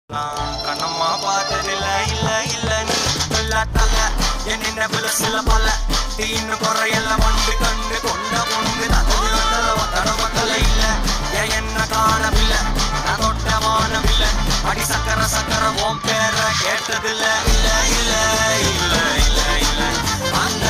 கண்ணம்மா பார்த்ததில்ல இல்ல இல்ல நீ தல என் நினைவுல சில பல தீன்னு குறையெல்லாம் மண்டு கண்டு கொண்ட பொண்ணு தடவத்தல இல்ல ஏன் என்ன காணவில்லை நான் தொட்ட வானவில்லை அடி சக்கர சக்கர ஓம் பேர கேட்டதில்ல இல்ல இல்ல இல்ல இல்ல இல்ல அந்த